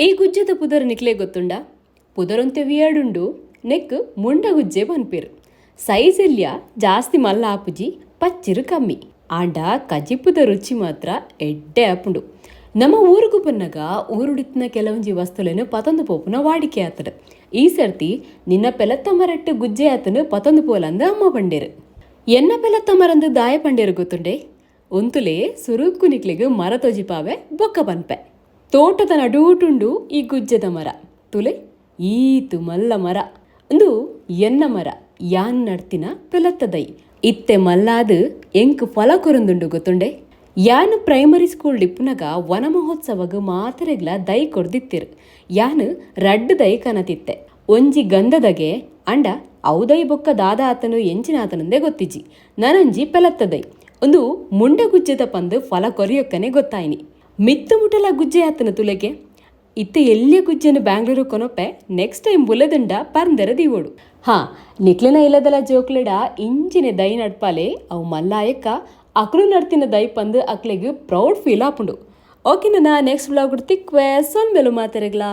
ಈ ಗುಜ್ಜೆದ ಪುದರ್ ನಿಕ್ಲೆ ಗೊತ್ತುಂಡ ಪುದರೊಂತೆ ವಿಯಡುಂಡು ನೆಕ್ ಮುಂಡ ಗುಜ್ಜೆ ಪನ್ಪೇರು ಸೈಜ್ ಇಲ್ಯ ಜಾಸ್ತಿ ಮಲ್ಲ ಆಪುಜಿ ಪಚ್ಚಿರು ಕಮ್ಮಿ ಆಂಡ ಕಜಿಪುದ ರುಚಿ ಮಾತ್ರ ಎಡ್ಡೆ ಆಪುಂಡು. ನಮ್ಮ ಊರುಗು ಪನ್ನಗ ಊರುಡಿತ್ತಿನ ಕೆಲವೊಂಜಿ ವಸ್ತುಲೇನು ಪತೊಂದು ಪೋಪುನ ವಾಡಿಕೆ ಆತಡು. ಈ ಸರ್ತಿ ನಿನ್ನ ಪೆಲತ್ತ ಮರಟ್ಟು ಗುಜ್ಜೆ ಆತನು ಪತೊಂದು ಪೋಲಂದು ಅಮ್ಮ ಪಂಡೇರು. ಎನ್ನ ಪೆಲತ್ತ ಮರಂದು ದಾಯ ಪಂಡೇರು ಗೊತ್ತುಂಡೆ ಒಂತುಲೇ ಸುರುಕ್ಕು ನಿಕ್ಲೆಗ್ ಮರ ತೊಜಿಪಾವೆ ಬೊಕ್ಕ ಪನ್ಪೆ. ತೋಟದ ನಡೂಟುಂಡು ಈ ಗುಜ್ಜೆದ ಮರ ತುಲೆ ಈತು ಮಲ್ಲ ಮರ ಅಂದು ಎನ್ನ ಮರ ಯಾನ್ ನಡ್ತಿನ ಪೆಲತ್ತದೈ ಇತ್ತೆ ಮಲ್ಲಾದು ಎಂಕ್ ಫಲ ಕೊರಂದುಂಡು ಗೊತ್ತುಂಡೆ. ಯಾನ್ ಪ್ರೈಮರಿ ಸ್ಕೂಲ್ ಡಿಪ್ಪುನಗ ವನ ಮಹೋತ್ಸವಗ್ ಮಾತರೆಗ್ಲ ದೈ ಕೊಡ್ದಿತ್ತಿರು. ಯಾನ್ ರಡ್ಡು ದೈ ಕನತಿತ್ತೆ ಒಂಜಿ ಗಂಧದಗೆ ಅಂಡ ಔದೈ ಬೊಕ್ಕ ದಾದ ಆತನು ಎಂಚಿನಾತನಂದೇ ಗೊತ್ತಿಜ್ಜಿ ನನಂಜಿ ಪೆಲತ್ತದೈ ಒಂದು ಮುಂಡ ಗುಜ್ಜೆದ ಪಂದು ಫಲ ಕೊರಿಯೊಕ್ಕನೆ ಗೊತ್ತಾಯ್ನಿ. ಮಿತ್ತು ಮುಟಲ ಗುಜ್ಜೆ ಆತನ ತುಲೆಗೆ ಇತ್ತೆ ಎಲ್ಲಿಯ ಗುಜ್ಜೆನು ಬ್ಯಾಂಗ್ಳೂರು ಕೊನೊಪ್ಪೆ ನೆಕ್ಸ್ಟ್ ಟೈಮ್ ಬುಲೆದಂಡ ಪರ್ಂದರ ದೀವೋಡು. ನಿಕ್ಲಿನ ಇಲ್ಲದಲ ಜೋಕ್ಲೆಡ ಇಂಚಿನ ದೈ ನಡ್ಪಾಲೆ ಅವು ಮಲ್ಲಾಯಕ್ಕ ಅಕ್ಲು ನಡ್ತಿನ ದೈ ಪಂದು ಅಕ್ಲೆಗ್ ಪ್ರೌಡ್ ಫೀಲ್ ಆಪುಂಡು. ಓಕೆ, ನೆಕ್ಸ್ಟ್ ಬ್ಲಾಗ್ ತಿಕ್ವೆ ಸೊನ್ಬೆಲು ಮಾತೆರೆಗ್ಲಾ.